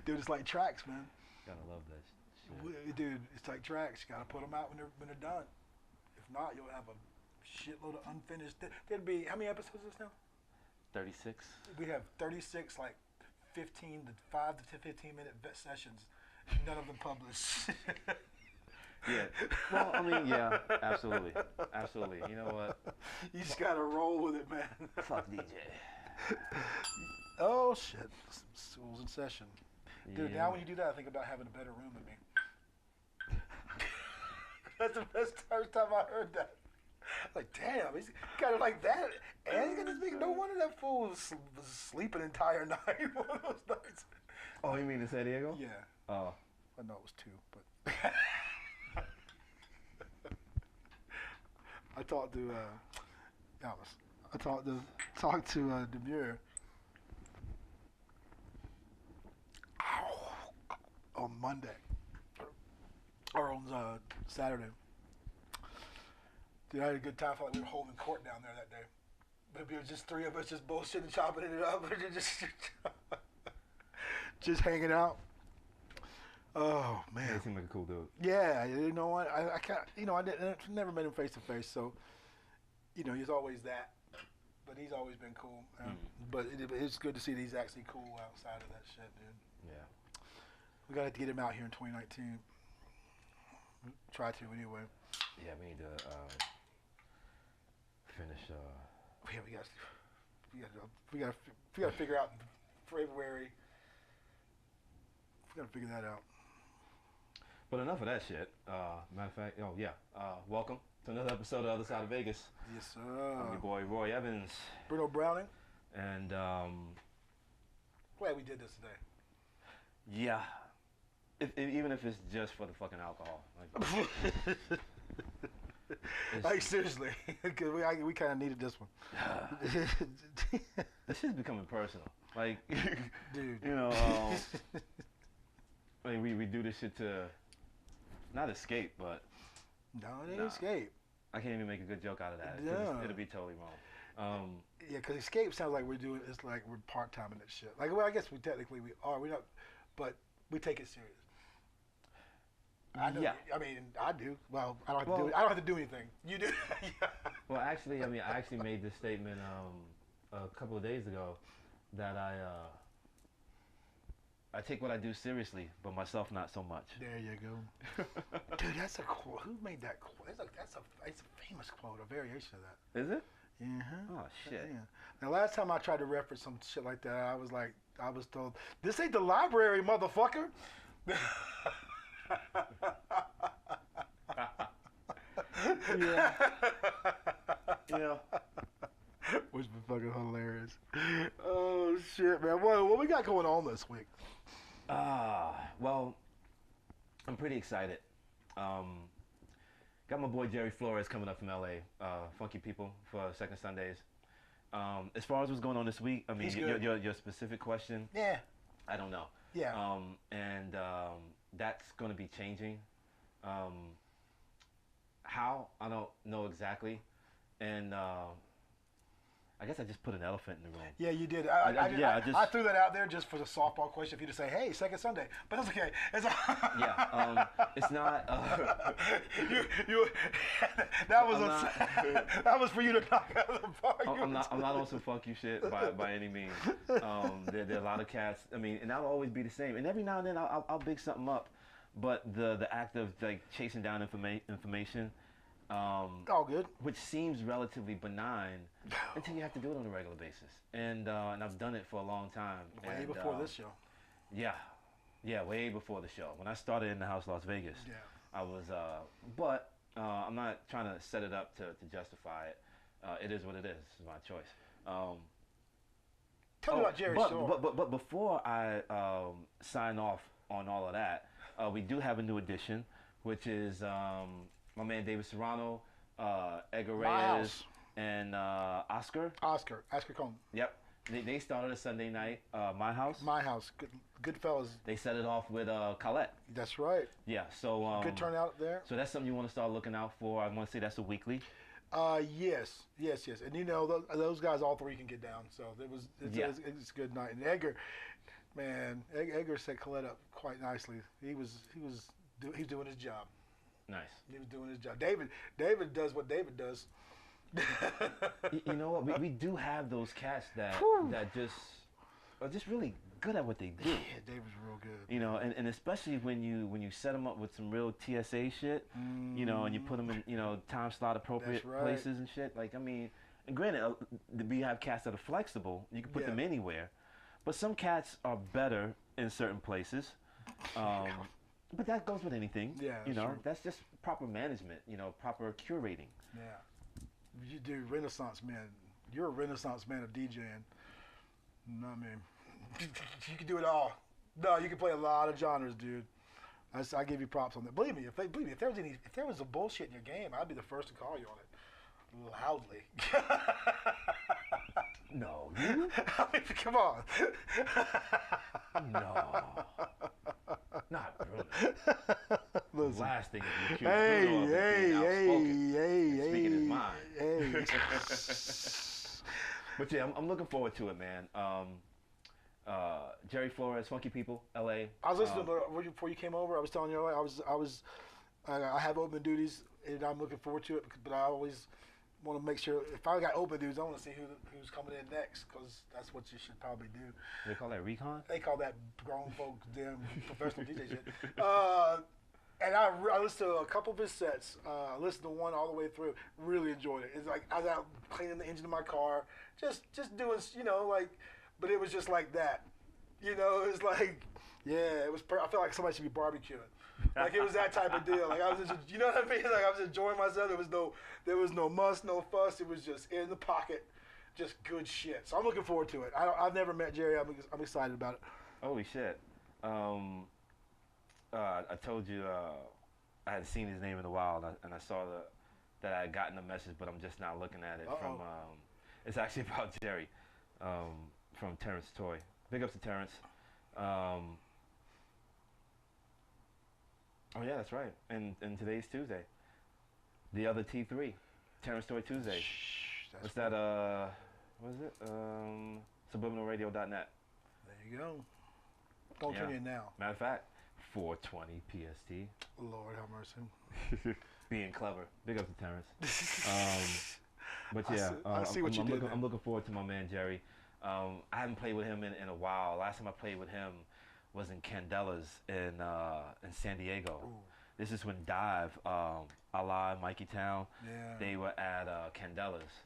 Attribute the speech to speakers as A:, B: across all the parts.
A: Dude, it's like tracks, man.
B: Gotta love that shit.
A: Dude, it's like tracks. You gotta put them out when they're done. If not, you'll have a shitload of unfinished. There'd be how many episodes is this now?
B: 36.
A: We have 36, like 15 to 5 to 15 minute sessions. None of them published.
B: Yeah. Well, I mean, yeah, absolutely, absolutely. You know what?
A: You just gotta roll with it, man.
B: Fuck DJ.
A: Oh shit, school's in session. Dude,
B: Yeah.
A: now when you do that, I think about having a better room than me. That's the first time I heard that. Like, damn, he's got it like that. And he's got this big, no wonder that fool was sleeping the entire night one of those nights.
B: Oh, you mean in San Diego?
A: Yeah.
B: Oh.
A: I know it was 2, but. I talked to, Demure on Monday, or on Saturday. Dude, I had a good time. I felt like we were holding court down there that day. Maybe it was just 3 of us just bullshitting, chopping it up, just hanging out. Oh man,
B: He seemed like a cool dude.
A: yeah. You know what? I can't. I never met him face to face, so he's always that. But he's always been cool. But it's good to see that he's actually cool outside of that shit, dude.
B: Yeah.
A: We got to get him out here in 2019. Try to anyway.
B: Yeah, we need to finish.
A: Yeah, we got to figure out February. We got to figure that out.
B: But enough of that shit. Matter of fact, welcome to another episode of The Other Side of Vegas.
A: Yes, sir.
B: I'm your boy Roy Evans.
A: Bruno Browning.
B: And
A: Glad we did this today.
B: yeah, even if it's just for the fucking alcohol. Like,
A: Like seriously, because we kind of needed this one.
B: this shit's becoming personal. Like,
A: Dude.
B: I mean, we do this shit to not escape, but
A: No, it ain't escape.
B: I can't even make a good joke out of that.
A: Yeah.
B: It'll be totally wrong.
A: Yeah, because escape sounds like we're doing. It's like we're part time in that shit. Like, well, I guess we are. We don't, but we take it serious. I know.
B: Yeah.
A: I mean, I do. Well, I don't have to do it. I don't have to do anything. You do. Yeah.
B: Well, actually, I actually made this statement a couple of days ago that I take what I do seriously, but myself not so much.
A: There you go. Dude, that's a quote. Who made that quote? It's a famous quote, a variation of that.
B: Is it?
A: Yeah.
B: Oh shit.
A: Yeah. Now, last time I tried to reference some shit like that, I was told, "This ain't the library, motherfucker."
B: Yeah. Yeah.
A: Which been fucking hilarious. Oh shit, man. What we got going on this week?
B: Well, I'm pretty excited. Got my boy Jerry Flores coming up from LA, Funky People for Second Sundays. As far as what's going on this week, I mean, your specific question,
A: Yeah.
B: I don't know.
A: Yeah.
B: That's going to be changing. How? I don't know exactly. And I guess I just put an elephant in the room.
A: Yeah, you did.
B: I
A: I threw that out there just for the softball question for you to say, "Hey, Second Sunday," but that's okay.
B: Yeah, it's not.
A: That was for you to knock out of the park.
B: I'm not on some fuck you shit by any means. There are a lot of cats. I mean, and that'll always be the same. And every now and then I'll big something up, but the act of like chasing down information.
A: All good.
B: Which seems relatively benign until you have to do it on a regular basis. And I've done it for a long time.
A: Way before this show.
B: Yeah, way before the show. When I started in the house Las Vegas,
A: Yeah.
B: I was, but I'm not trying to set it up to justify it. It is what it is. It's my choice.
A: Tell me about Jerry Shore.
B: But before I sign off on all of that, we do have a new addition, which is my man David Serrano, Edgar Reyes, and Oscar
A: Cohn.
B: Yep. They started a Sunday night, My House.
A: My House. Good fellas.
B: They set it off with Colette.
A: That's right.
B: Yeah, so...
A: good turnout there.
B: So that's something you want to start looking out for. I want to say that's a weekly.
A: Yes, yes, yes. And you know those guys, all three can get down. So
B: Yeah.
A: it's a good night. And Edgar, man, Edgar set Colette up quite nicely. He's doing his job.
B: Nice.
A: He was doing his job. David does what David does.
B: You know what? We do have those cats that just are just really good at what they do.
A: Yeah, David's real good.
B: You know, and especially when you set them up with some real TSA shit, you know, and you put them in, you know, time slot appropriate
A: That's right.
B: places and shit. Like, I mean, and granted, we have cats that are flexible. You can put them anywhere, but some cats are better in certain places. But that goes with anything.
A: Yeah,
B: you know,
A: true.
B: that's just proper management. You know, proper curating.
A: Yeah. You do Renaissance man. You're a Renaissance man of DJing. You know what I mean? You can do it all. No, you can play a lot of genres, dude. I give you props on that. Believe me, if there was a bullshit in your game, I'd be the first to call you on it loudly.
B: No, you?
A: I mean, come on.
B: No. Not Bruno.
A: Listen.
B: Last thing is accused
A: Hey,
B: Bruno of being outspoken and speaking his mind.
A: Hey.
B: But yeah, I'm looking forward to it, man. Jerry Flores, Funky People, L.A.
A: I was listening before you came over. I was telling you, I have open duties, and I'm looking forward to it. But I always want to make sure if I got open duties, I want to see who's coming in next, because that's what you should probably do.
B: They call that recon?
A: They call that grown folk damn professional DJ shit. And I listened to a couple of his sets. I listened to one all the way through. Really enjoyed it. It's like I was out cleaning the engine of my car, just doing, you know, like, but it was just like that. You know, it was like, yeah, it was. I felt like somebody should be barbecuing. Like it was that type of deal. Like I was just, you know what I mean? Like I was enjoying myself. There was no muss, no fuss. It was just in the pocket, just good shit. So I'm looking forward to it. I've never met Jerry. I'm excited about it.
B: Holy shit. I told you I had seen his name in a while, and I saw that I had gotten a message, but I'm just not looking at it. From it's actually about Jerry from Terrence Toy. Big ups to Terrence. Oh yeah, that's right. And today's Tuesday. The other T3, Terrence Toy Tuesdays. What's that? What is it? Subliminalradio.net.
A: There you go. Don't turn in now.
B: Matter of fact, 420 PST.
A: Lord have mercy.
B: Being clever. Big up to Terrence. But yeah,
A: I see what you did.
B: I'm looking forward to my man Jerry. I haven't played with him in a while. Last time I played with him was in Candela's in San Diego.
A: Ooh.
B: This is when Dive, Allah, Mikey Town,
A: Yeah.
B: they were at Candela's.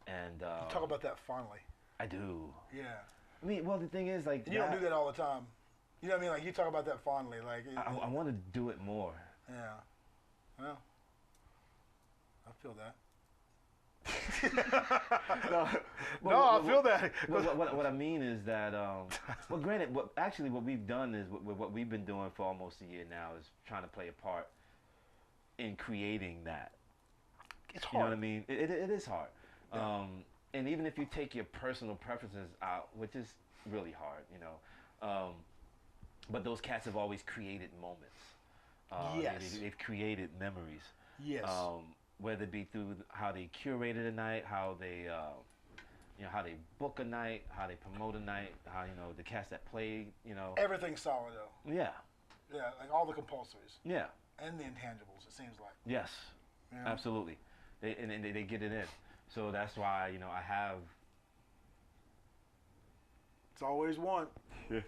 B: And
A: You talk about that fondly.
B: I do.
A: Yeah.
B: I mean, well, the thing is, like,
A: And you don't do that all the time. You know what I mean? Like you talk about that fondly. Like
B: I want to do it more.
A: Yeah. Well, I feel that. No, I feel that.
B: What I mean is that, well, granted, what we've done is what we've been doing for almost a year now is trying to play a part in creating that.
A: It's hard.
B: You know what I mean? It is hard.
A: Yeah.
B: And even if you take your personal preferences out, which is really hard, you know, but those cats have always created moments.
A: Yes.
B: They've created memories.
A: Yes.
B: Whether it be through how they curated a night, how they, you know, how they book a night, how they promote a night, how, you know, the cast that play, you know.
A: Everything's solid though.
B: Yeah.
A: Yeah, like all the compulsories.
B: Yeah.
A: And the intangibles. It seems like.
B: Yes.
A: You know?
B: Absolutely. They get it in. So that's why, you know, I have.
A: It's always one. I'm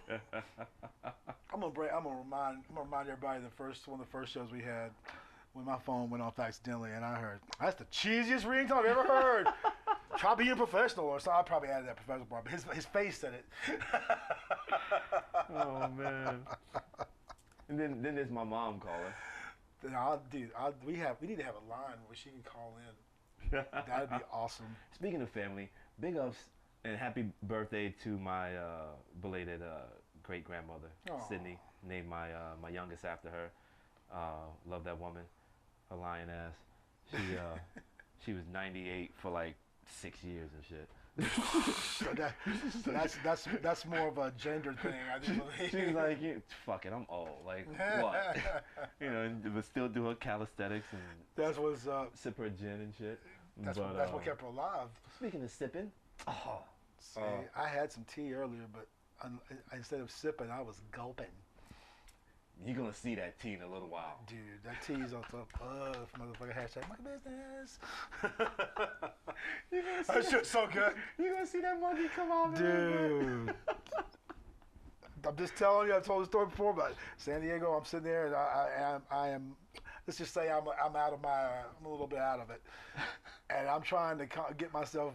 A: gonna remind everybody one of the first shows we had when my phone went off accidentally and I heard that's the cheesiest ringtone I've ever heard. Try being professional or something. I probably added that professional part, but his face said it.
B: Oh man. And then there's my mom calling.
A: We need to have a line where she can call in. That'd be awesome.
B: Speaking of family, big ups and happy birthday to my belated great grandmother, Sydney. Named my youngest after her. Love that woman, a lion ass. She was 98 for like 6 years and shit.
A: So that's more of a gender thing, I do believe.
B: She's like, fuck it, I'm old. Like what? You know, but still do her calisthenics and
A: that's what's up.
B: Sip her gin and shit.
A: That's
B: But,
A: what kept her alive.
B: Speaking of sipping,
A: See, I had some tea earlier, but instead of sipping, I was gulping.
B: you're gonna see that tea in a little while.
A: Dude, that tea's on top of motherfucker. Hashtag my business. That shit's so good.
B: You're gonna see that monkey come out,
A: Dude. I'm just telling you, I've told the story before, but San Diego, I'm sitting there and I am, let's just say I'm a little bit out of it. And I'm trying to get myself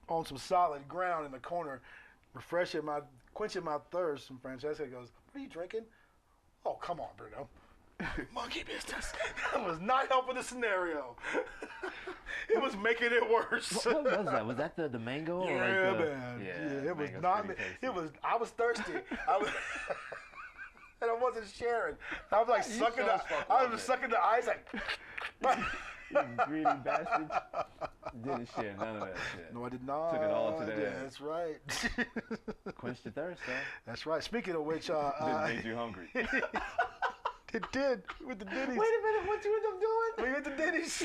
A: on some solid ground in the corner, quenching my thirst. And Francesca goes, "What are you drinking?" "Oh, come on, Bruno." Monkey business. That was not helping the scenario. It was making it worse.
B: What was that? Was that the mango?
A: Yeah,
B: or like
A: man.
B: Yeah,
A: it was
B: mango's
A: not.
B: pretty tasty.
A: It was. I was thirsty. And I wasn't sharing. I was like sucking the. I was sucking the ice like.
B: You greedy bastard. Didn't share none of that shit.
A: No, I did not.
B: Took it all to the
A: Yeah,
B: head.
A: that's right.
B: Quenched your thirst, though.
A: That's right. Speaking of which,
B: Didn't make you hungry.
A: it did with the Denny's.
B: Wait a minute, what you end up doing?
A: We went to Denny's.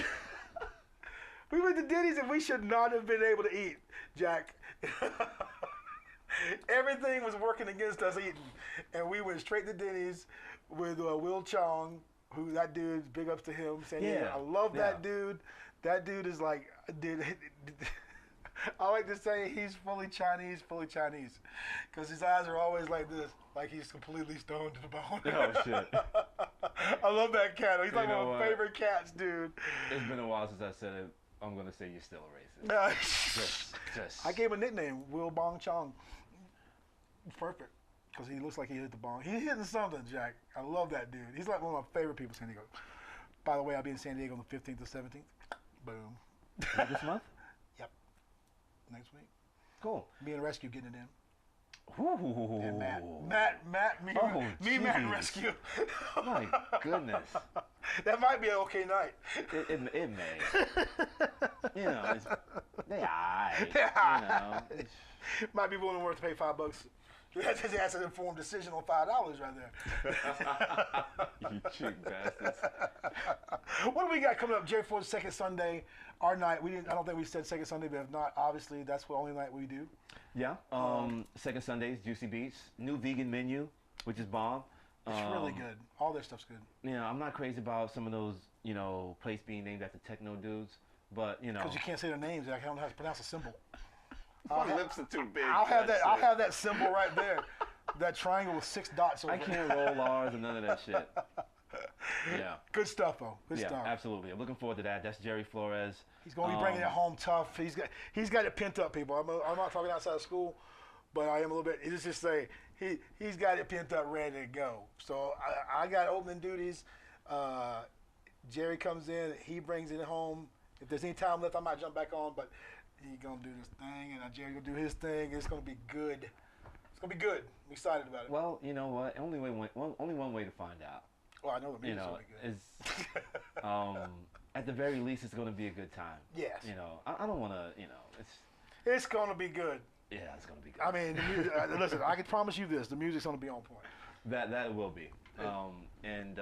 A: We went to Denny's and we should not have been able to eat, Jack. Everything was working against us eating. And we went straight to Denny's with Will Chong, who that dude, big ups to him. Saying,
B: Yeah.
A: I love that dude. That dude is like, dude, I like to say he's fully Chinese. Because his eyes are always like this, like he's completely stoned to the bone.
B: Oh, shit.
A: I love that cat. He's like
B: You
A: one
B: know
A: of my
B: what?
A: favorite cats, dude.
B: It's been a while since I said it. I'm going to say you're still a racist. Just.
A: I gave him a nickname, Will Bong Chong. Perfect. Because he looks like he hit the bong. He's hitting something, Jack. I love that dude. He's like one of my favorite people in San Diego. By the way, I'll be in San Diego on the 15th to 17th. Boom.
B: This month?
A: Yep. Next week.
B: Cool.
A: Me and Rescue getting it in.
B: Ooh.
A: And Matt, me,
B: Oh,
A: Matt, and
B: jeez.
A: Rescue.
B: My goodness.
A: That might be an okay night.
B: It may. You know, it's, they aight.
A: Yeah.
B: You know. It's,
A: Might be willing to pay $5. That's an informed decision on $5 right there.
B: you cheap bastards.
A: What do we got coming up, Jerry, for the second Sunday? Our night. I don't think we said second Sunday, but if not, obviously that's the only night we do.
B: Yeah. Second Sundays, Juicy Beats. New vegan menu, which is bomb.
A: It's really good. All their stuff's good.
B: You know, I'm not crazy about some of those, you know, places being named after techno dudes, but you know.
A: Because you can't say their names. I don't know how to pronounce a symbol.
B: My lips are too big.
A: I'll have that. I'll have that symbol right there. That triangle with 6 dots over
B: I
A: it.
B: can't roll R's and none of that shit. Yeah.
A: Good stuff, though. Good
B: Yeah,
A: stuff.
B: absolutely. I'm looking forward to that. That's Jerry Flores.
A: He's going to be bringing it home tough. He's got it pent up, people. I'm not talking outside of school, but I am a little bit. Let's just say he's got it pent up, ready to go. So I got opening duties. Jerry comes in. He brings it home. If there's any time left, I might jump back on, but he's going to do this thing, and Jerry going to do his thing. It's going to be good. It's going to be good. I'm excited about it.
B: Well, you know what? Only one way to find out.
A: Well, I know the
B: You
A: music's
B: know,
A: going to be good.
B: is at the very least, it's going to be a good time.
A: Yes.
B: You know, I don't want to. You know,
A: It's going to be good.
B: yeah, it's going to be good.
A: I mean, the music, listen, I can promise you this. The music's going to be on point.
B: That will be. And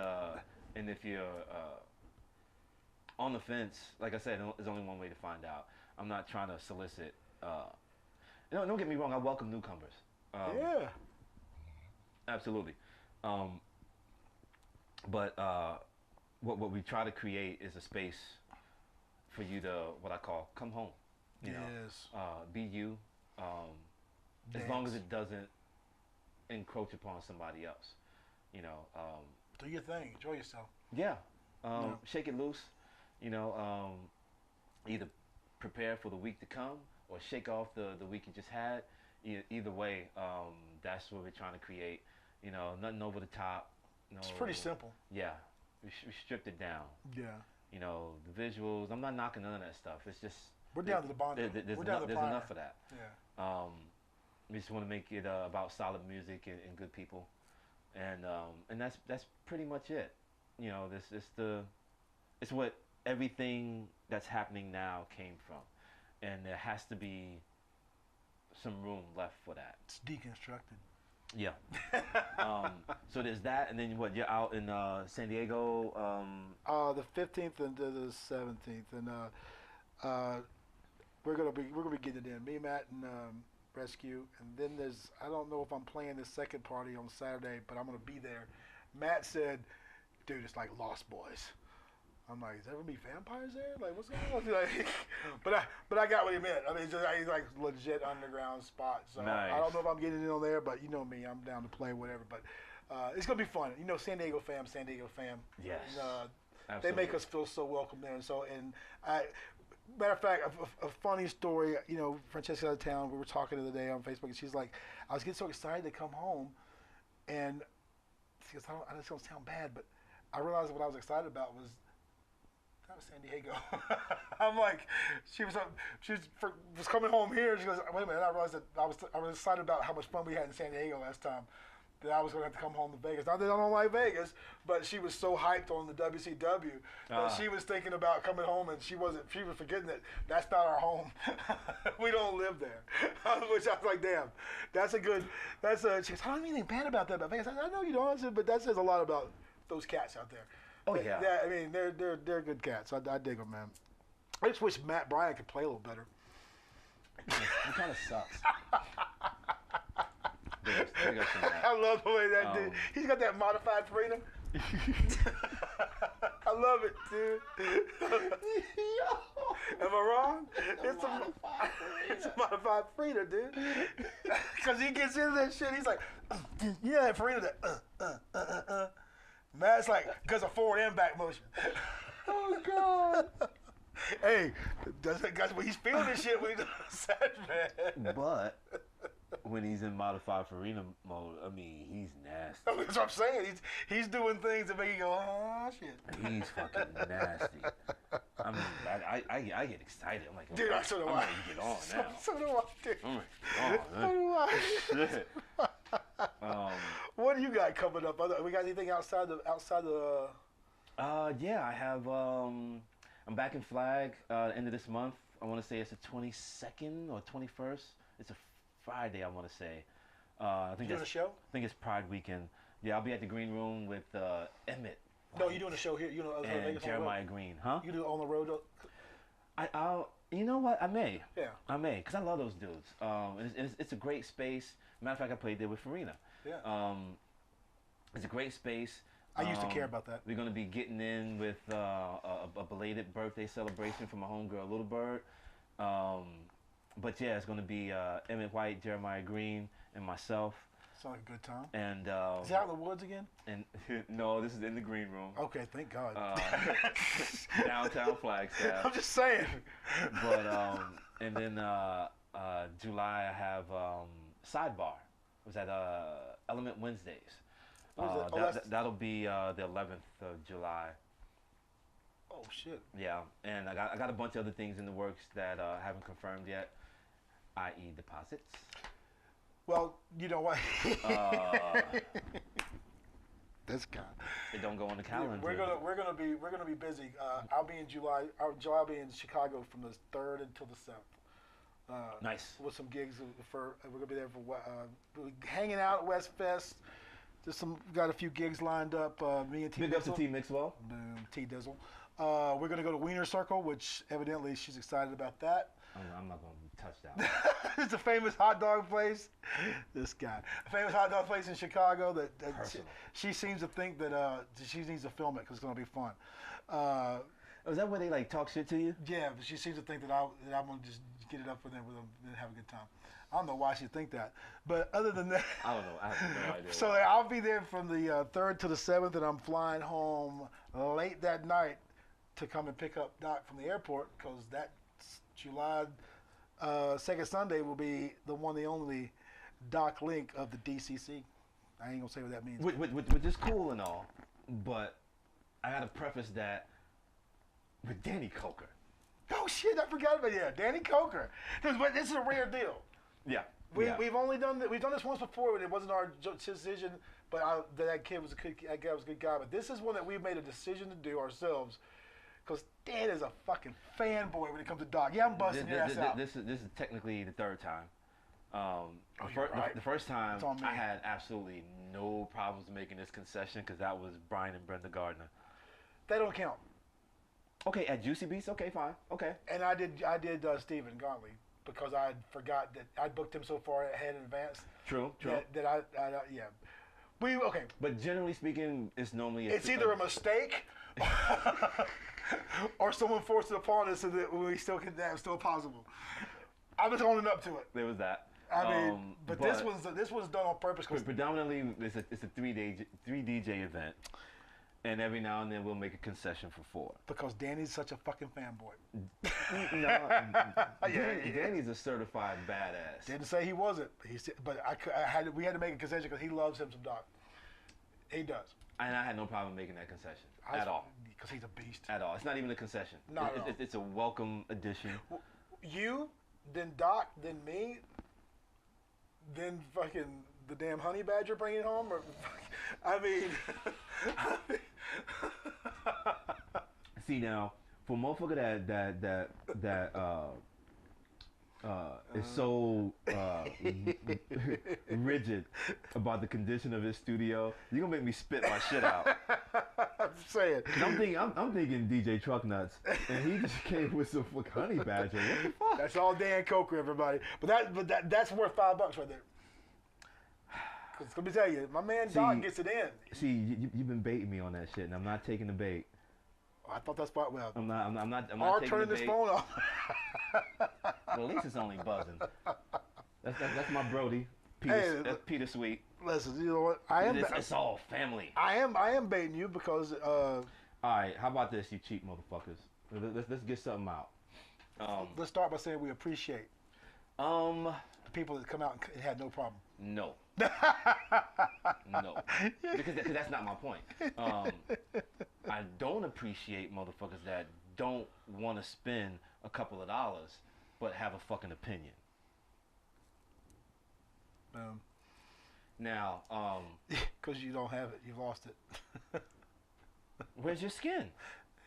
B: if you're on the fence, like I said, there's only one way to find out. I'm not trying to solicit. Don't get me wrong. I welcome newcomers.
A: Yeah.
B: Absolutely. But what we try to create is a space for you to, what I call, come home. You know,
A: Yes.
B: be you. As long as it doesn't encroach upon somebody else. You know.
A: Do your thing. Enjoy yourself.
B: Yeah.
A: Yeah.
B: Shake it loose. You know, either prepare for the week to come or shake off the week you just had. Either way, that's what we're trying to create. You know, nothing over the top. No,
A: It's pretty simple.
B: Yeah, we stripped it down.
A: Yeah.
B: You know, the visuals. I'm not knocking none of that stuff. It's just
A: We're down to the bond.
B: there's
A: We're down to the primer.
B: enough of that.
A: Yeah.
B: We just want to make it about solid music and good people, and that's pretty much it. You know, it's what everything that's happening now came from, and there has to be some room left for that.
A: It's deconstructed.
B: Yeah. So there's that, and then what? You're out in San Diego.
A: The 15th and the 17th, and we're gonna be getting it in. Me, Matt, and Rescue, and then I don't know if I'm playing this second party on Saturday, but I'm gonna be there. Matt said, "Dude, it's like Lost Boys." I'm like, "Is there gonna be vampires there? Like, what's going on?" Like, but I got what he meant. I mean, it's like legit underground spot. So
B: nice.
A: I don't know if I'm getting in on there, but you know me, I'm down to play whatever. But it's gonna be fun. You know, San Diego fam.
B: Yes.
A: And, they make us feel so welcome there, matter of fact, a funny story. You know, Francesca's out of town. We were talking the other day on Facebook, and she's like, "I was getting so excited to come home," and she goes, "I just don't sound bad, but I realized what I was excited about was San Diego." I'm like, she was coming home here. She goes, "Wait a minute!" I realized that I was excited about how much fun we had in San Diego last time. That I was going to have to come home to Vegas. Not that I don't like Vegas, but she was so hyped on the WCW that she was thinking about coming home, and she was forgetting that that's not our home. We don't live there. Which I was like, damn, she goes, I don't have anything bad about that about Vegas. I know you don't, I said, but that says a lot about those cats out there.
B: Oh yeah.
A: I mean, they're good cats. I dig them, man. I just wish Matt Bryan could play a little better.
B: He kind of sucks.
A: I love the way that dude. He's got that modified freedom. I love it, dude. Am I wrong? It's a modified freedom, dude. Because he gets into that shit. He's like, yeah, freedom. Matt's like, because of forward and back motion. Oh God. Hey, he's feeling this shit when he's sad, man.
B: But when he's in modified arena mode, I mean, he's nasty.
A: That's what I'm saying. He's doing things that make you go, oh shit.
B: He's fucking nasty. I mean, I get excited. I'm like,
A: dude, so do I.
B: I'm ready to get on now.
A: So do I, dude.
B: I'm ready to get on.
A: So do I. What do you got coming up? We got anything outside the?
B: Yeah, I have. I'm back in Flag end of this month. I want to say it's the 22nd or 21st. It's a Friday, I want to say. I think
A: you doing a show?
B: I think it's Pride weekend. Yeah, I'll be at the Green Room with Emmett.
A: No, you doing a show here? You know,
B: and
A: Vegas
B: Jeremiah Green, huh?
A: You do it on the road?
B: You know what? I may.
A: Yeah.
B: I may, because I love those dudes. It's a great space. Matter of fact, I played there with Farina.
A: Yeah.
B: It's a great space.
A: I used to care about that.
B: We're going to be getting in with a belated birthday celebration for my homegirl, Little Bird. But yeah, it's going to be Emmett White, Jeremiah Green, and myself.
A: Sounds like a good time.
B: And
A: is it out in the woods again?
B: And no, this is in the Green Room.
A: Okay, thank God.
B: Downtown Flagstaff.
A: I'm just saying.
B: But and then July I have Sidebar. It was at Element Wednesdays. That'll be the 11th of July.
A: Oh shit.
B: Yeah, and I got a bunch of other things in the works that I haven't confirmed yet, i.e. deposits.
A: Well, you know what? This guy.
B: It don't go on the calendar.
A: We're gonna be busy. I'll be in July. I'll be in Chicago from the 3rd until the 7th.
B: Nice.
A: With some gigs we're gonna be there for hanging out at West Fest. Got a few gigs lined up. Me and T.
B: Big up to T. Mixwell.
A: Boom, T. Dizzle. We're gonna go to Wiener Circle, which evidently she's excited about that.
B: I'm not gonna touch that.
A: It's a famous hot dog place. This guy, a famous hot dog place in Chicago that she seems to think that she needs to film it because it's gonna be fun.
B: Is that where they like talk shit to you?
A: Yeah, but she seems to think that I'm gonna just get it up with them and have a good time. I don't know why she think that, but other than that,
B: I don't know. I have no idea.
A: So I'll be there from the 3rd to the 7th, and I'm flying home late that night to come and pick up Doc from the airport because that July 2nd Sunday will be the one, the only Doc Link of the DCC. I ain't gonna say what that means.
B: Which is cool and all, but I gotta preface that with Danny Coker.
A: Oh shit! I forgot about Danny Coker. This is a rare deal.
B: Yeah.
A: We've only done this once before, and it wasn't our decision. But that kid was a good guy. But this is one that we've made a decision to do ourselves, because Dan is a fucking fanboy when it comes to Doc. Yeah, I'm busting your ass out.
B: This is technically the 3rd time.
A: Right.
B: The first time I had absolutely no problems making this concession because that was Brian and Brenda Gardner.
A: They don't count.
B: Okay, at Juicy Beats. Okay, fine. Okay.
A: And I did Stephen Gauntly because I forgot that I booked him so far ahead in advance.
B: True.
A: That I yeah. Okay.
B: But generally speaking, it's normally
A: It's either a mistake or someone forced it upon us so that we still can. That's still possible. I was owning up to it.
B: There was that.
A: I mean, but this one's done on purpose.
B: Predominantly, it's a 3 DJ event, and every now and then we'll make a concession for 4.
A: Because Danny's such a fucking fanboy.
B: Danny's a certified badass.
A: Didn't say he wasn't. He said, but we had to make a concession because he loves him some Doc. He does.
B: And I had no problem making that concession at all.
A: Because he's a beast.
B: At all. It's not even a concession. It's a welcome addition.
A: You, then Doc, then me, then fucking the damn honey badger bringing it home? Or, I mean...
B: See now, for a motherfucker that is so rigid about the condition of his studio, you're gonna make me spit my shit out.
A: I'm saying.
B: I'm thinking DJ Truck Nuts, and he just came with some fucking honey badger. What the fuck?
A: That's all Dan Coker, everybody. But that's worth $5 right there. Cause let me tell you, my man Doc gets it in.
B: See, you've been baiting me on that shit, and I'm not taking the bait.
A: I thought that's part. Well,
B: I'm not
A: or
B: taking
A: turning
B: the
A: this
B: bait.
A: phone off.
B: Well, at least it's only buzzing. That's my Brody. That's Peter Sweet.
A: Listen, you know what?
B: It's all family.
A: I am baiting you because.
B: All right, how about this, you cheap motherfuckers? Let's get something out.
A: Let's start by saying we appreciate. The people that come out and had no problem.
B: No. No, because that's not my point. I don't appreciate motherfuckers that don't want to spend a couple of dollars but have a fucking opinion. Now,
A: because you don't have it, you've lost it.
B: Where's your skin?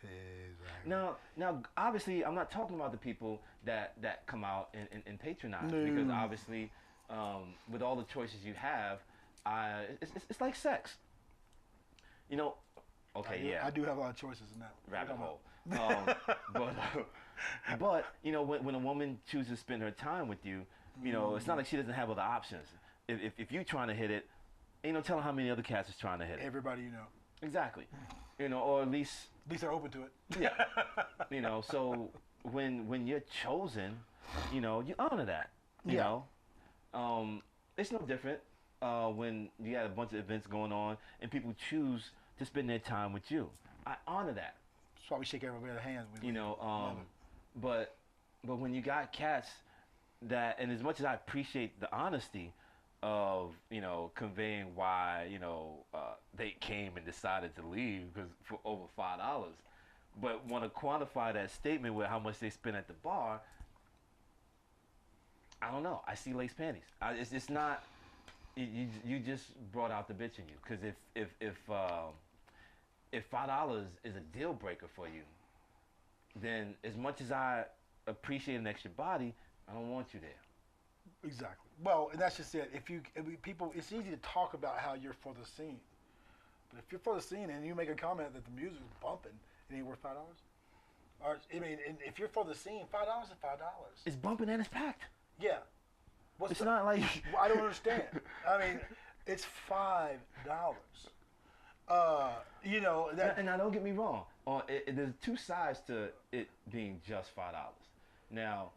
A: Exactly.
B: Now, obviously, I'm not talking about the people that come out and patronize,
A: No.
B: because obviously, with all the choices you have, it's like sex. You know, okay,
A: I do have a lot of choices in that
B: rabbit hole. But you know, when a woman chooses to spend her time with you, you know, it's not like she doesn't have other options. If you're trying to hit it, ain't no telling how many other cats is trying to hit it.
A: Everybody you know.
B: Exactly. You know, or at least
A: they're open to it.
B: Yeah. You know, so when you're chosen, you know, you honor that. You know, it's no different when you got a bunch of events going on and people choose to spend their time with you. I honor that.
A: That's why we shake everybody's hands.
B: You know, but when you got cats that, and as much as I appreciate the honesty of, you know, conveying why, you know, they came and decided to leave because for over $5, but want to quantify that statement with how much they spent at the bar, I don't know. I see lace panties. It's not. You just brought out the bitch in you, because if $5 is a deal breaker for you, then as much as I appreciate an extra body, I don't want you there.
A: Exactly. Well, and that's just it. People, it's easy to talk about how you're for the scene, but if you're for the scene and you make a comment that the music's bumping, it ain't worth $5. Or I mean, if you're for the scene, $5 is $5.
B: It's bumping and it's packed.
A: Yeah.
B: It's not like
A: I don't understand. I mean, it's $5. You know,
B: and now don't get me wrong. There's two sides to it being just $5. Now,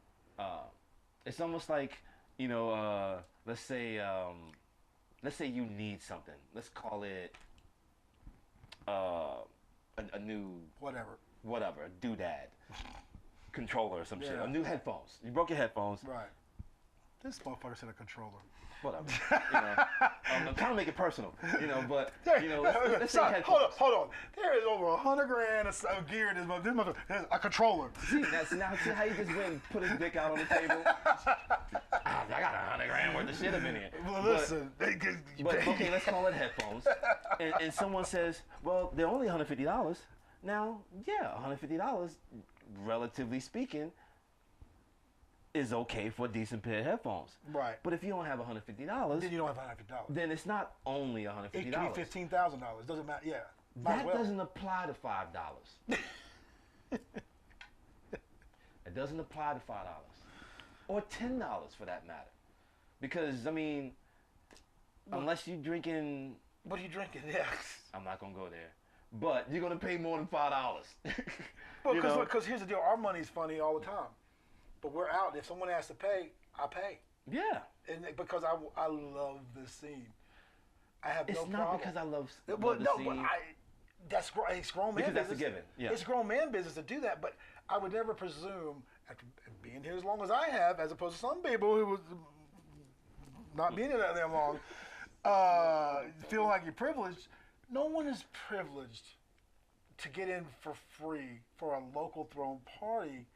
B: it's almost like, you know, let's say you need something. Let's call it a new whatever, a doodad controller or some shit. A new headphones. You broke your headphones.
A: Right. This motherfucker said a controller.
B: Whatever. You know, I'm trying to make it personal. You know, but you know, let's say headphones.
A: Hold on. There is over $100,000 of gear in this motherfucker. There's a controller.
B: See how you just went and put his dick out on the table. I got $100,000 worth of shit up in here.
A: Well, listen.
B: But okay, let's call it headphones. And someone says, well, they're only $150. Now, yeah, $150, relatively speaking, is okay for a decent pair of headphones.
A: Right.
B: But if you don't have $150,
A: then you don't have $150.
B: Then it's not only $150.
A: It could be $15,000. Doesn't matter. Yeah.
B: That doesn't apply to $5. It doesn't apply to $5 or $10 for that matter, because I mean, unless you're drinking.
A: What are you drinking? Yeah.
B: I'm not gonna go there, but you're gonna pay more than $5.
A: Well, because here's the deal: our money's funny all the time, but we're out. If someone has to pay, I pay.
B: Yeah.
A: And because I love the scene, I have
B: It's
A: no
B: not
A: problem.
B: because I love
A: But
B: the
A: no,
B: scene.
A: but it's grown man
B: Because that's a
A: business.
B: given, yeah.
A: It's grown man business to do that, but I would never presume, after being here as long as I have, as opposed to some people who was not being here that damn long, feeling like you're privileged. No one is privileged to get in for free for a local thrown party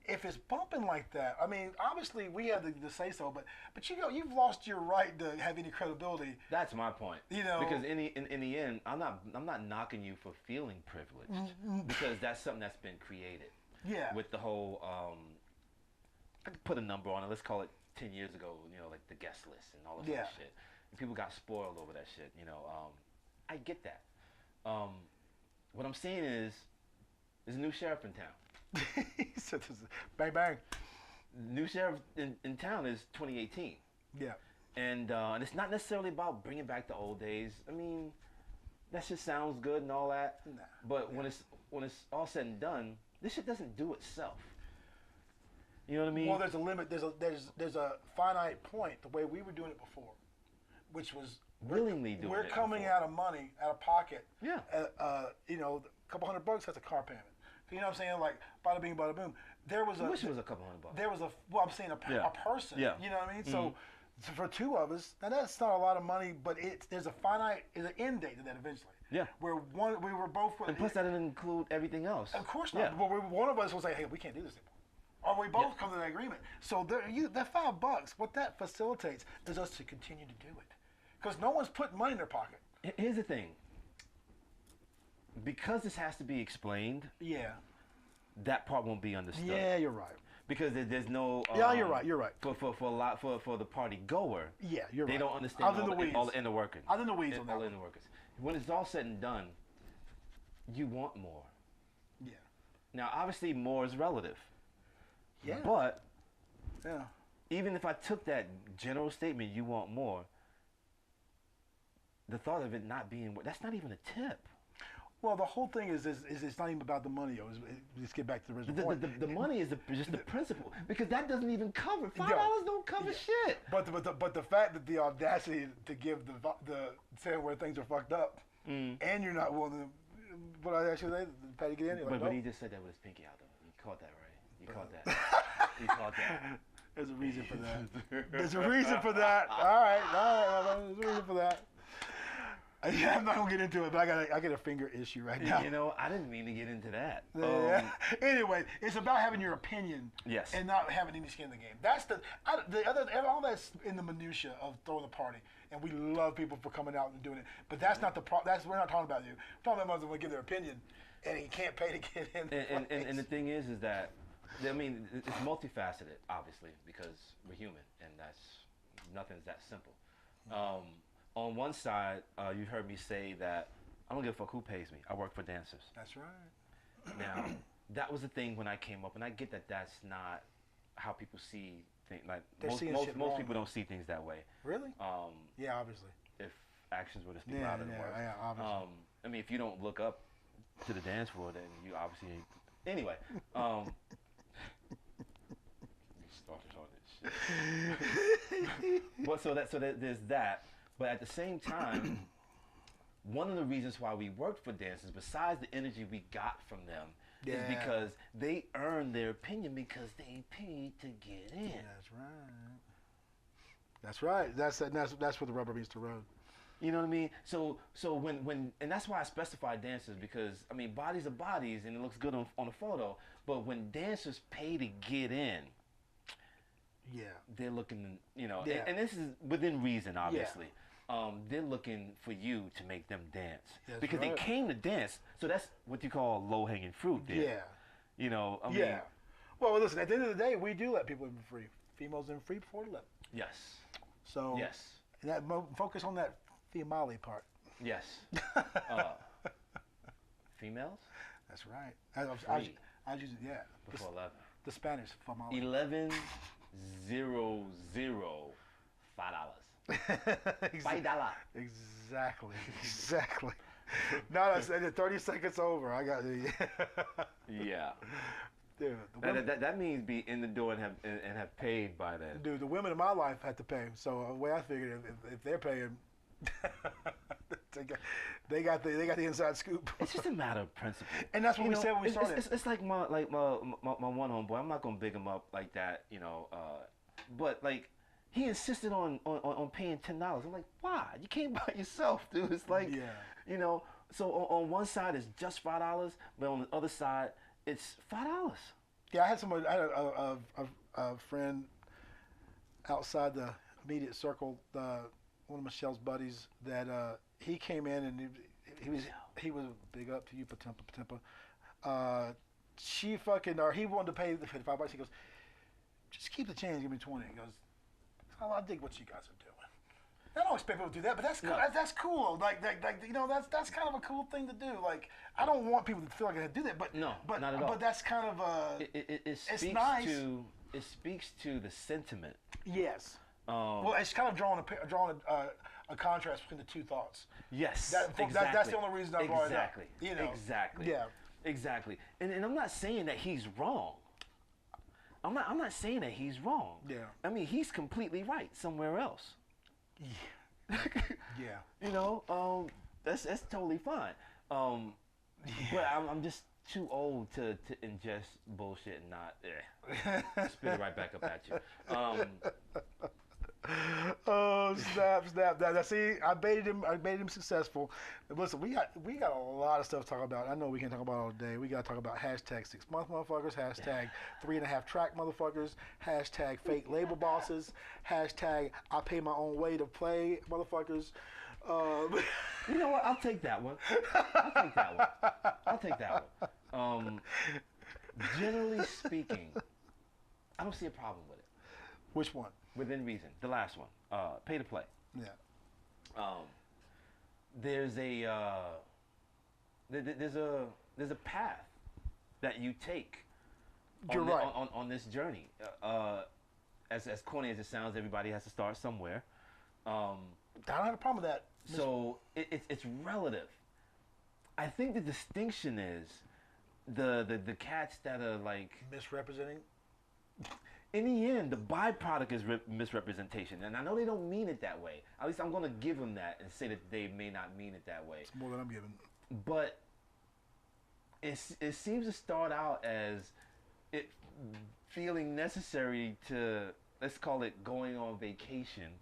A: if it's bumping like that. I mean, obviously we have to say so, but you've lost your right to have any credibility.
B: That's my point.
A: You know,
B: because in the end, I'm not knocking you for feeling privileged, because that's something that's been created.
A: Yeah.
B: With the whole, I could put a number on it. Let's call it 10 years ago. Like the guest list and all of that shit. And people got spoiled over that shit. I get that. What I'm saying is, there's a new sheriff in town.
A: He said this, bang bang.
B: New sheriff in town is 2018.
A: Yeah.
B: And it's not necessarily about bringing back the old days. I mean, that shit sounds good and all that.
A: Nah.
B: But when it's all said and done, this shit doesn't do itself. You know what I mean?
A: Well, there's a limit. There's a finite point. The way we were doing it before, which was
B: willingly doing it.
A: We're coming
B: before.
A: out of money, out of pocket.
B: Yeah.
A: A couple $100 that's a car payment. You know what I'm saying? Like bada bing, bada boom. There was
B: I wish it was a couple $100.
A: There was I'm saying a person.
B: Yeah.
A: You know what I mean? So for two of us, now that's not a lot of money, but there's an end date to that eventually.
B: Yeah.
A: Where we were both.
B: And plus that didn't include everything else.
A: Of course not.
B: Yeah.
A: But one of us will say, hey, we can't do this anymore. Or we both come to that agreement. So that $5, what that facilitates is us to continue to do it. Because no one's putting money in their pocket.
B: Here's the thing. Because this has to be explained,
A: yeah,
B: that part won't be understood.
A: Yeah, you're right.
B: Because there's no.
A: Yeah, you're right. You're right.
B: For the party goer.
A: Yeah, you're right.
B: They don't understand all the inner workings.
A: I'm in the weeds on that.
B: All the inner workings. When it's all said and done, you want more.
A: Yeah.
B: Now, obviously, more is relative.
A: Yeah.
B: But.
A: Yeah.
B: Even if I took that general statement, you want more. The thought of it not being, that's not even a tip.
A: Well, the whole thing is it's not even about the money. Let's get back to the original point.
B: The money is just the principle, because that doesn't even cover $5 don't cover shit.
A: But the fact that the audacity to give the saying where things are fucked up, and you're not willing to. What I actually say, Patty get in.
B: But he just said that with his pinky out though. You caught that right? You caught that. You caught that.
A: There's a reason for that. There's a reason for that. All right. There's a reason for that. Yeah, I'm not gonna get into it, but I got a finger issue right now.
B: I didn't mean to get into that.
A: Anyway, it's about having your opinion,
B: yes,
A: and not having any skin in the game. That's all that's in the minutia of throwing the party, and we love people for coming out and doing it. But that's not we're not talking about you. We're talking about those who give their opinion, and you can't pay to get in.
B: And the thing is that, I mean, it's multifaceted, obviously, because we're human, and nothing's that simple. On one side, you heard me say that I don't give a fuck who pays me. I work for dancers.
A: That's right.
B: Now, that was the thing when I came up, and I get that that's not how people see things. Like most people don't see things that way.
A: Really? Yeah, obviously.
B: If actions were to speak louder than words.
A: Yeah, obviously.
B: I mean, if you don't look up to the dance floor, then you obviously ain't. Anyway. You started on this shit. Well, so there's that. But at the same time, one of the reasons why we worked for dancers, besides the energy we got from them, is because they earned their opinion because they paid to get in.
A: That's right. That's where the rubber meets the road.
B: You know what I mean? So when and that's why I specify dancers, because I mean bodies are bodies and it looks good on a photo. But when dancers pay to get in, they're looking, and this is within reason, obviously. They're looking for you to make them dance because they came to dance. So that's what you call low-hanging fruit there. Yeah. I mean,
A: well, listen, at the end of the day, we do let people in for free. Females in free before 11.
B: Yes.
A: So that focus on that female part.
B: Yes. Females?
A: That's right. I was using
B: before 11.
A: the Spanish for my
B: 11 0 0 $5. $5.
A: Exactly. Exactly. No, that's 30 seconds over. I got the.
B: Yeah.
A: Dude,
B: That means be in the door and have paid by then.
A: Dude, the women in my life had to pay. So the way I figured, if they're paying, they got the inside scoop.
B: It's just a matter of principle.
A: And that's what we said when we started.
B: It's like my one homeboy. I'm not gonna big him up like that, but like he insisted on paying $10. I'm like, why? You came by yourself, dude. It's like, So on one side it's just $5, but on the other side it's $5.
A: Yeah, I had a friend outside the immediate circle, one of Michelle's buddies, that he came in and he was big up to you, Patempa. She fucking, or he wanted to pay the $55. He goes, just keep the change, give me 20. He goes, oh, I dig what you guys are doing. I don't expect people to do that, but that's cool. That's cool. Like that's kind of a cool thing to do. Like, I don't want people to feel like I have to do that, but
B: not at all.
A: But that's kind of
B: it speaks
A: it's nice.
B: It speaks to the sentiment.
A: Yes. Well, it's kind of drawing a contrast between the two thoughts.
B: Yes.
A: Exactly. That's the only reason I brought it up.
B: Exactly.
A: Yeah.
B: Exactly. And I'm not saying that he's wrong. I'm not saying that he's wrong.
A: Yeah.
B: I mean, he's completely right somewhere else.
A: Yeah.
B: That's totally fine. But I'm just too old to ingest bullshit and not spit it right back up at you.
A: Oh, snap. See, I baited him successful. Listen, we got a lot of stuff to talk about. I know we can't talk about it all day. We got to talk about hashtag 6 month motherfuckers, hashtag 3.5 track motherfuckers, hashtag fake label bosses, hashtag I pay my own way to play motherfuckers.
B: You know what? I'll take that one. I'll take that one. Generally speaking, I don't see a problem with it.
A: Which one?
B: Within reason. The last one. Pay to play.
A: Yeah.
B: There's a path that you take on this journey. As corny as it sounds, everybody has to start somewhere.
A: I don't have a problem with that.
B: So it's relative. I think the distinction is the cats that are like
A: misrepresenting.
B: In the end, the byproduct is misrepresentation, and I know they don't mean it that way. At least I'm going to give them that and say that they may not mean it that way.
A: It's more than I'm giving.
B: But it seems to start out as it feeling necessary to, let's call it going on vacation.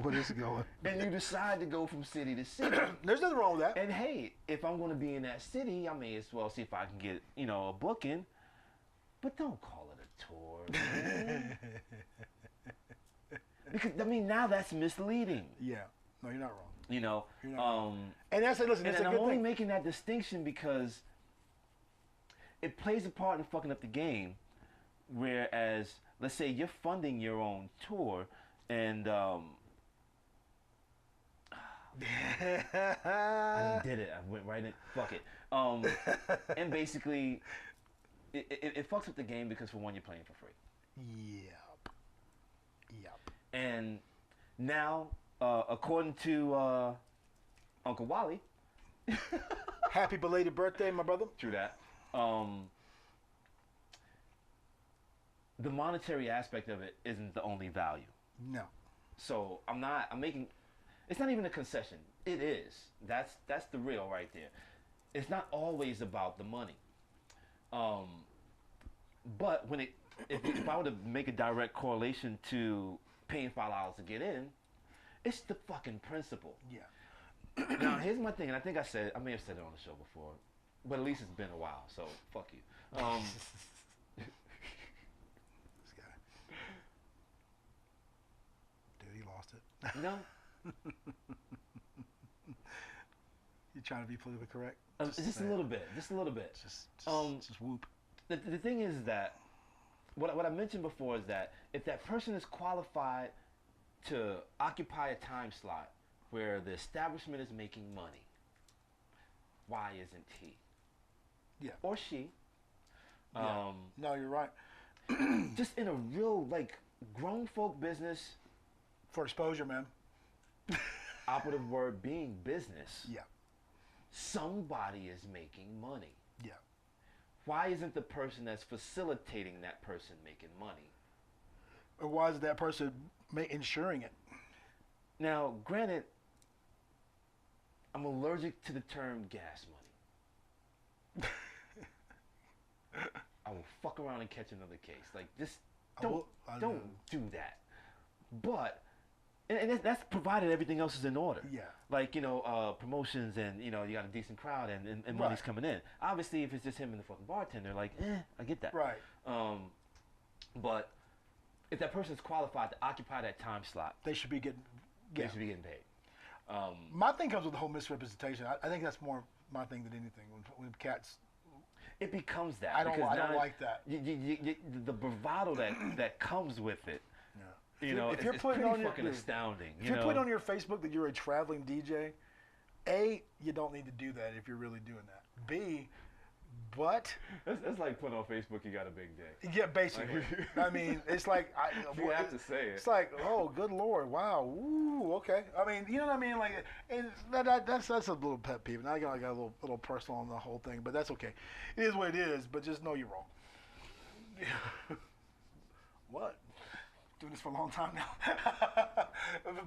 A: What is it going?
B: And you decide to go from city to city.
A: There's nothing wrong with that.
B: And hey, if I'm going to be in that city, I may as well see if I can get, a booking. But don't call it a tour, man. Because, now that's misleading.
A: Yeah. No, you're not wrong.
B: You're not
A: wrong. And that's listen,
B: and
A: that's a
B: I'm
A: good
B: only
A: thing.
B: making that distinction because it plays a part in fucking up the game. Whereas, let's say you're funding your own tour and I did it. I went right in. Fuck it. And basically, it fucks up the game because for one, you're playing for free.
A: Yep.
B: And now, according to Uncle Wally,
A: happy belated birthday, my brother.
B: True that. The monetary aspect of it isn't the only value.
A: No.
B: So I'm making. It's not even a concession. It is. That's the real right there. It's not always about the money. But if I were to make a direct correlation to paying $5 to get in, it's the fucking principle.
A: Yeah.
B: Now here's my thing, and I think I may have said it on the show before, but at least it's been a while, so fuck you.
A: This guy. Dude, he lost it.
B: No.
A: You trying to be politically correct?
B: Just a little bit. Just
A: whoop.
B: The thing is that what I mentioned before is that if that person is qualified to occupy a time slot where the establishment is making money, why isn't he?
A: Yeah.
B: Or she.
A: Yeah. No, you're right.
B: Just in a real, like, grown folk business.
A: For exposure, man.
B: Operative word being business.
A: Yeah.
B: Somebody is making money.
A: Yeah.
B: Why isn't the person that's facilitating that person making money?
A: Or why is that person insuring it?
B: Now, granted, I'm allergic to the term gas money. I will fuck around and catch another case. Like, just don't do that. But, and that's provided everything else is in order.
A: Yeah.
B: Like, promotions and, you got a decent crowd and money's coming in. Obviously, if it's just him and the fucking bartender, like, I get that.
A: Right.
B: But if that person's qualified to occupy that time slot,
A: they should be getting
B: paid.
A: My thing comes with the whole misrepresentation. I think that's more my thing than anything. When cats,
B: it becomes that.
A: I don't like that.
B: The bravado that comes with it.
A: Yeah.
B: If you're putting on fucking astounding.
A: If you're putting on your Facebook that you're a traveling DJ, A, you don't need to do that if you're really doing that. B, but
B: that's like putting on Facebook you got a big day.
A: Yeah, basically. I mean, it's like
B: you have to say it.
A: It's like, oh, good Lord, wow, ooh, okay. I mean, you know what I mean? Like, and that's a little pet peeve. And I got a little personal on the whole thing, but that's okay. It is what it is. But just know you're wrong. What? Doing this for a long time now.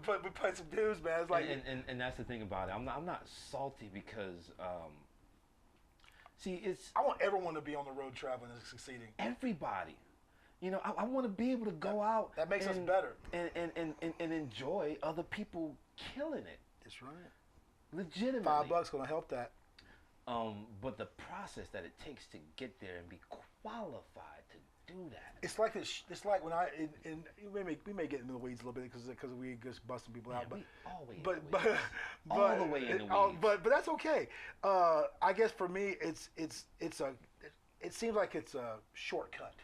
A: But we played some dudes, man. It's like,
B: and that's the thing about it. I'm not salty because. See,
A: I want everyone to be on the road traveling and succeeding.
B: Everybody. I want to be able to go out.
A: That makes us better.
B: And enjoy other people killing it.
A: That's right.
B: Legitimately.
A: $5 gonna help that.
B: But the process that it takes to get there and be qualified to do that.
A: It's like this. It's like when we may get into the weeds a little bit because we just busting people out. But
B: all the way in the weeds.
A: But that's okay. I guess for me, it seems like it's a shortcut.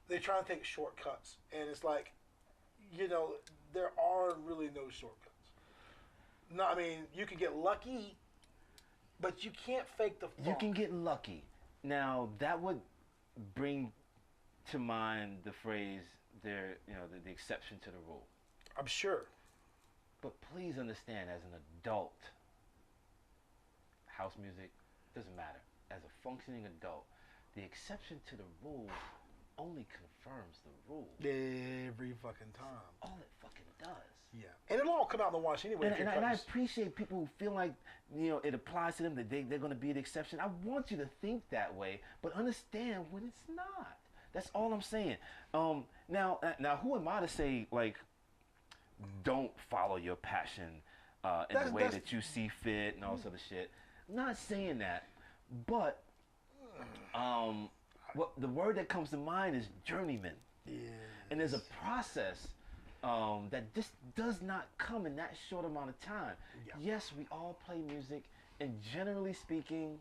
A: They try to take shortcuts, and it's like, there are really no shortcuts. No, I mean, you can get lucky, but you can't fake the funk.
B: You can get lucky. Now that would bring to mind the phrase the exception to the rule.
A: I'm sure.
B: But please understand, as an adult, house music doesn't matter. As a functioning adult, the exception to the rule only confirms the rule.
A: Every fucking time.
B: All it fucking does.
A: Yeah. And it'll all come out in the wash anyway.
B: And I appreciate people who feel like, it applies to them, that they're going to be the exception. I want you to think that way, but understand when it's not. That's all I'm saying. Now, who am I to say, like, don't follow your passion in the way that you see fit and all this other shit? I'm not saying that, but the word that comes to mind is journeyman.
A: Yeah.
B: And there's a process that just does not come in that short amount of time. Yeah. Yes, we all play music, and generally speaking,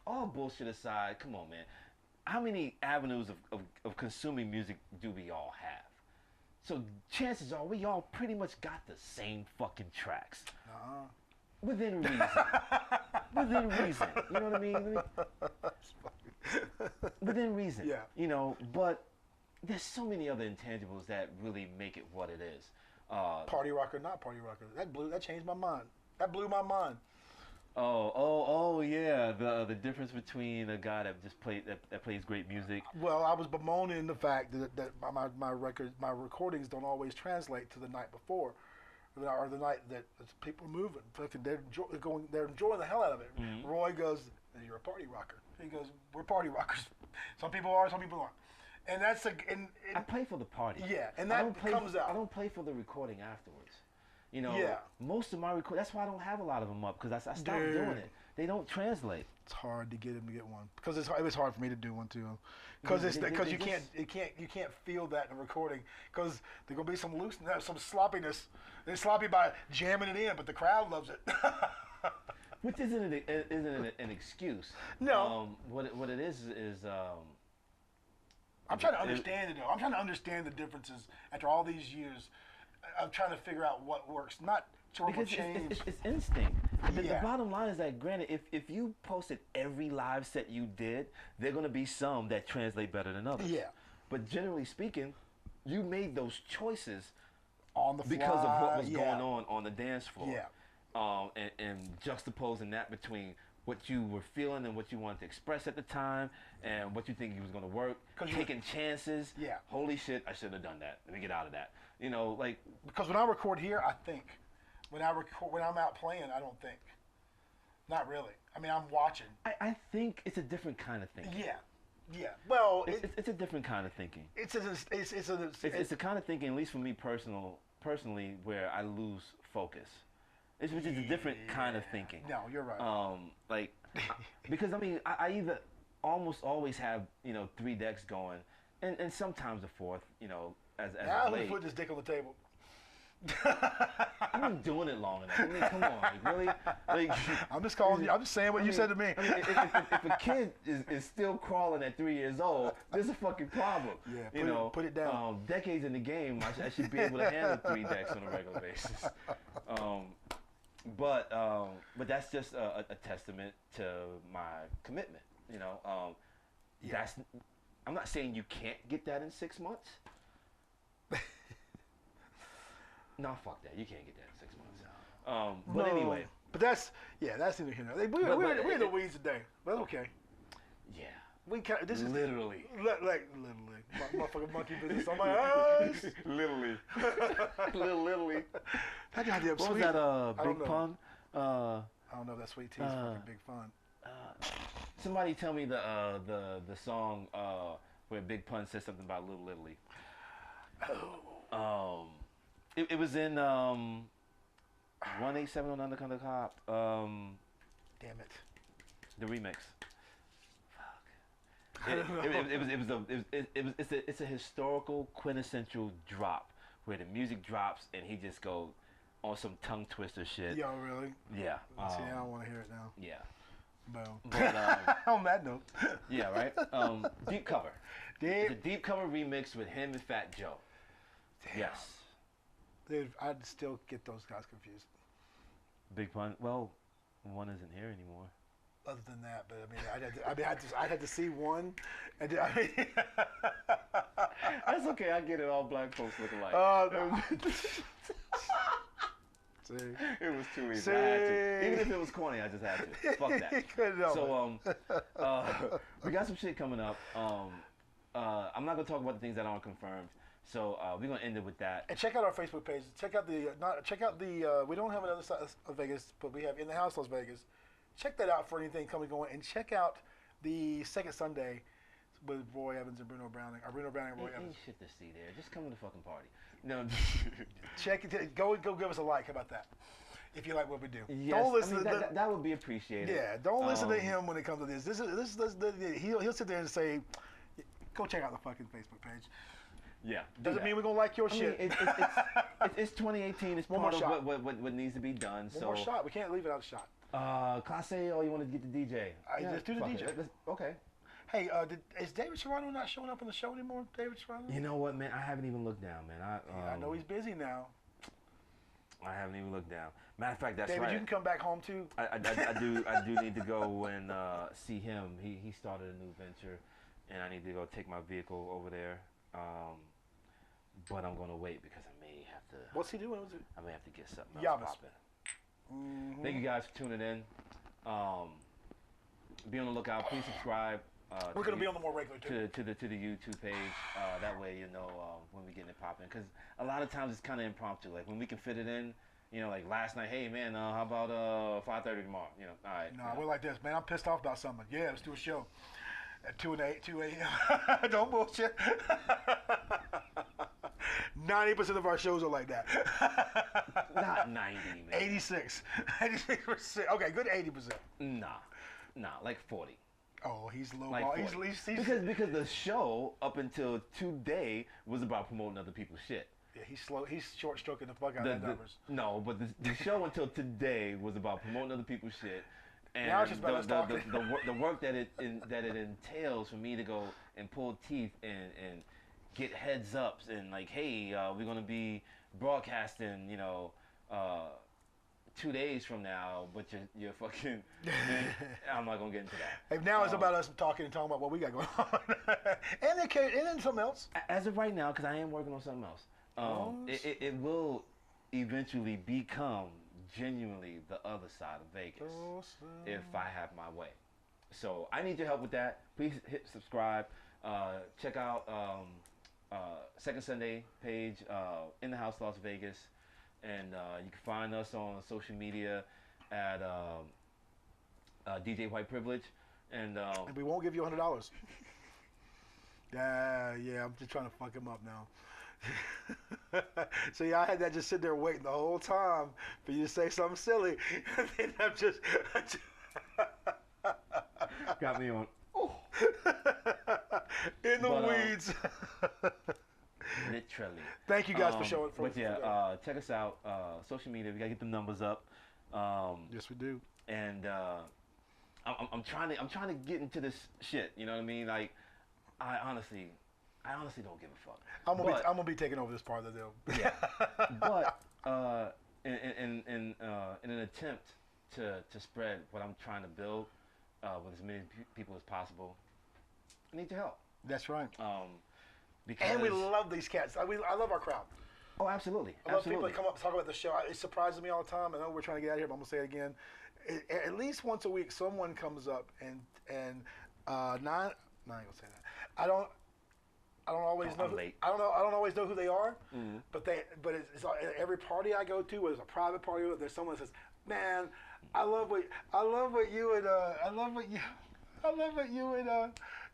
B: all bullshit aside, come on, man. How many avenues of consuming music do we all have? So chances are we all pretty much got the same fucking tracks. Within reason. Within reason. You know what I mean? Within reason.
A: Yeah.
B: But there's so many other intangibles that really make it what it is.
A: Party rocker, not party rocker. That changed my mind. That blew my mind.
B: Oh yeah. The difference between a guy that just plays great music.
A: Well, I was bemoaning the fact that my recordings don't always translate to the night before, or the night that people are moving. Fucking, they're enjoying the hell out of it. Mm-hmm. Roy goes, "You're a party rocker." He goes, "We're party rockers. Some people are, some people aren't." And that's
B: I play for the party.
A: Yeah, and that comes out.
B: I don't play for the recording afterwards.
A: Yeah.
B: Most of my that's why I don't have a lot of them up, because I stopped doing it. They don't translate.
A: It's hard to get him to get one, because it was hard for me to do one too, because you can't feel that in the recording, because there's gonna be some looseness, some sloppiness. They're sloppy by jamming it in, but the crowd loves it.
B: Which isn't an excuse.
A: No.
B: What it is.
A: I'm trying to understand it though. I'm trying to understand the differences after all these years. I'm trying to figure out what works. Not sure what
B: Because
A: change.
B: it's instinct. The
A: Yeah.
B: bottom line is that, granted, if you posted every live set you did, there are going to be some that translate better than others.
A: Yeah.
B: But generally speaking, you made those choices
A: On the fly.
B: because of what was
A: yeah.
B: going on the dance floor.
A: Yeah.
B: And juxtaposing that between what you were feeling and what you wanted to express at the time and what you think was going to work. Taking chances.
A: Yeah.
B: Holy shit, I shouldn't have done that. Let me get out of that. You know, like.
A: Because when I record here, I think. When I'm out playing, I don't think. Not really. I mean, I'm watching.
B: I think it's a different kind of thinking.
A: Yeah. Yeah. Well,
B: it's a different kind of thinking.
A: It's
B: a kind of thinking, at least for me personally, where I lose focus. Which is a different kind of thinking.
A: No, you're right.
B: Because I mean, I either almost always have 3 decks going, and sometimes a fourth, as
A: now
B: of late.
A: who's putting his dick on the table?
B: I've been doing it long enough. I mean, come on, like, really? Like,
A: I'm just calling you. I'm just saying what you said to me.
B: I mean, if a kid is still crawling at 3 years old, there's a fucking problem.
A: Yeah, put it down.
B: Decades in the game, I should be able to handle 3 decks on a regular basis. But that's just a testament to my commitment. I'm not saying you can't get that in 6 months. No, fuck that. You can't get that in 6 months. But anyway.
A: But that's neither here nor there. We're in the weeds today. But okay.
B: Yeah.
A: We can, this is
B: literally.
A: Literally. Motherfucking monkey business on my ass.
B: Literally. Literally.
A: That goddamn
B: what
A: sweet.
B: Was that big pun?
A: I don't know if that sweet tea is fucking big fun.
B: Somebody tell me the song where Big Pun says something about Little Italy. It was in 187 on Undercover Cop.
A: Damn it.
B: The remix.
A: I don't know.
B: It's a historical quintessential drop where the music drops and he just goes on some tongue twister shit.
A: Yo, really?
B: Yeah.
A: See, I don't want to hear it now.
B: Yeah.
A: Boom.
B: But,
A: on that note.
B: Yeah, right? Deep cover.
A: Deep.
B: It's a deep cover remix with him and Fat Joe.
A: Damn.
B: Yes.
A: Dude, I'd still get those guys confused.
B: Big Pun. Well, one isn't here anymore.
A: Other than that, but I had to see one, and
B: That's okay. I get it. All black folks look alike.
A: See,
B: it was too easy. I had to. Even if it was corny, I just had to. Fuck that. So we got some shit coming up. I'm not gonna talk about the things that aren't confirmed. So we're gonna end it with that.
A: And check out our Facebook page. Check out the we don't have another side of Vegas, but we have In the House Las Vegas. Check that out for anything coming going, and check out the second Sunday with Roy Evans and Bruno Browning. Bruno Browning and Roy Evans.
B: Ain't shit to see there. Just come to the fucking party. No.
A: Check it. Go give us a like. How about that? If you like what we do.
B: Yes,
A: don't listen
B: that would be appreciated.
A: Yeah. Don't listen to him when it comes to this. He'll sit there and say, go check out the fucking Facebook page.
B: Yeah.
A: Doesn't mean we're gonna like your shit.
B: It's 2018. It's part of what needs to be done.
A: One more shot. We can't leave it out of shot.
B: Class A, or you want to get the DJ?
A: Let's do the DJ.
B: Okay.
A: Hey, is David Serrano not showing up on the show anymore? David Serrano?
B: You know what, man? I haven't even looked down, man.
A: I know he's busy now.
B: I haven't even looked down. Matter of fact, that's
A: David,
B: right.
A: you can come back home too.
B: I do need to go and see him. He started a new venture, and I need to go take my vehicle over there. But I'm gonna wait because I may have to.
A: What's he doing?
B: I may have to get something else popping.
A: Mm-hmm.
B: Thank you guys for tuning in. Be on the lookout. Please subscribe.
A: We're gonna be on the more regular too.
B: To the YouTube page. That way you know when we getting it popping. Because a lot of times it's kind of impromptu. Like when we can fit it in. Like last night. Hey man, how about 5:30 tomorrow? All right.
A: No, we're like this, man. I'm pissed off about something. Yeah, let's do a show at 2 a.m. Don't bullshit. 90% of our shows are like that.
B: Not 90, man.
A: 86%. Okay, good 80%.
B: Nah, like 40.
A: Oh, he's low
B: like
A: ball.
B: Because the show up until today was about promoting other people's shit.
A: Yeah, he's slow. He's short stroking the fuck out of the numbers.
B: No, but the show until today was about promoting other people's shit. And
A: now it's just about
B: the work that it entails for me to go and pull teeth and get heads ups and like, hey, we're gonna be broadcasting, 2 days from now, but you're fucking. I'm not gonna get into that.
A: Hey, now it's about us talking about what we got going on, and then something else.
B: As of right now, because I am working on something else. It will eventually become genuinely the other side of Vegas if I have my way. So I need your help with that. Please hit subscribe. Check out Second Sunday page, In the House Las Vegas. And you can find us on social media at DJ White Privilege. And
A: we won't give you $100. Yeah, I'm just trying to fuck him up now. So yeah, I had that just sitting there waiting the whole time for you to say something silly. And then I'm just
B: got me on.
A: In the weeds.
B: Literally.
A: Thank you guys for showing.
B: But yeah, check us out. Social media. We gotta get the numbers up.
A: Yes, we do.
B: And I'm trying to get into this shit. You know what I mean? Like, I honestly don't give a fuck. I'm
A: gonna be taking over this part of the deal.
B: Yeah. But in an attempt to spread what I'm trying to build with as many people as possible, I need your help.
A: That's right.
B: Because
A: and we love these cats. I love our crowd.
B: Oh, absolutely.
A: I love people that come up and talk about the show. It surprises me all the time. I know we're trying to get out of here, but I'm gonna say it again. At least once a week, someone comes up and I ain't gonna say that. I don't always know. I don't always know who they are. Mm-hmm. But it's every party I go to, whether it's a private party, there's someone that says, "Man, I love what you and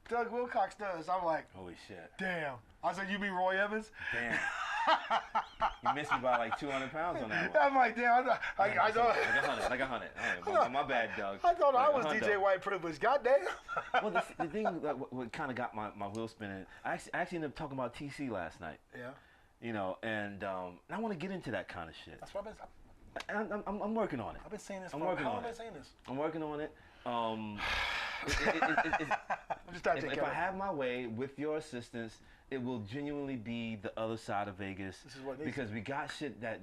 A: Doug Wilcox does." I'm like,
B: holy shit.
A: Damn. I said, you mean Roy Evans?
B: Damn. You missed me by like 200 pounds on that one.
A: I'm like, damn. I know.
B: Like a hundred. My bad, Doug.
A: I thought I was DJ White Privilege. Goddamn.
B: Well, the thing that what kind of got my wheel spinning, I actually ended up talking about TC last night.
A: Yeah.
B: And I want to get into that kind of shit.
A: That's what
B: I'm working on it.
A: I've been saying this.
B: I'm working on it. If I have my way with your assistance, it will genuinely be the other side of Vegas.
A: This is what it
B: because we got shit that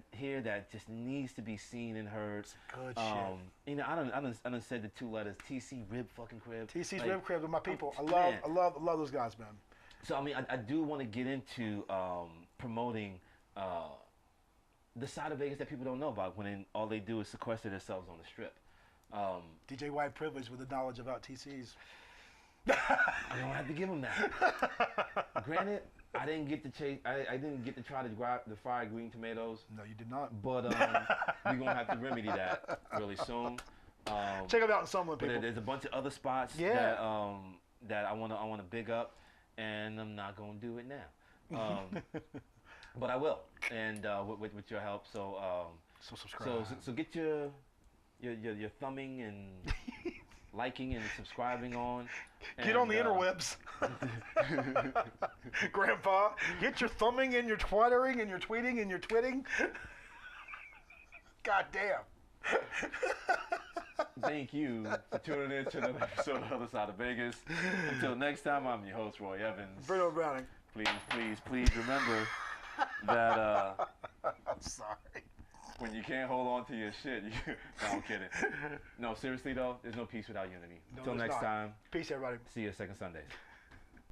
B: just needs to be seen and heard.
A: It's good shit.
B: I done said the 2 letters TC Rib fucking Crib.
A: TC's Rib Crib are my people. I love those guys, man.
B: So I mean, I do want to get into promoting the side of Vegas that people don't know about when all they do is sequester themselves on the strip.
A: DJ White Privilege with the knowledge about TCs.
B: I don't have to give him that. Granted, I didn't get to chase. I didn't get to try to grab the fried green tomatoes.
A: No, you did not.
B: But we're gonna have to remedy that really soon.
A: Check them out in someone, people.
B: But there's a bunch of other spots that I wanna big up, and I'm not gonna do it now. But I will, and with your help. So
A: subscribe.
B: So get your thumbing and liking and subscribing on.
A: Get on the interwebs. Grandpa, get your thumbing and your twittering and your tweeting and your twitting. God damn.
B: Thank you for tuning in to another episode of Other Side of Vegas. Until next time, I'm your host, Roy Evans.
A: Bruno Browning.
B: Please remember that
A: I'm sorry.
B: When you can't hold on to your shit, no, I'm kidding. No, seriously though, there's no peace without unity. Until next time.
A: Peace, everybody.
B: See you Second Sundays.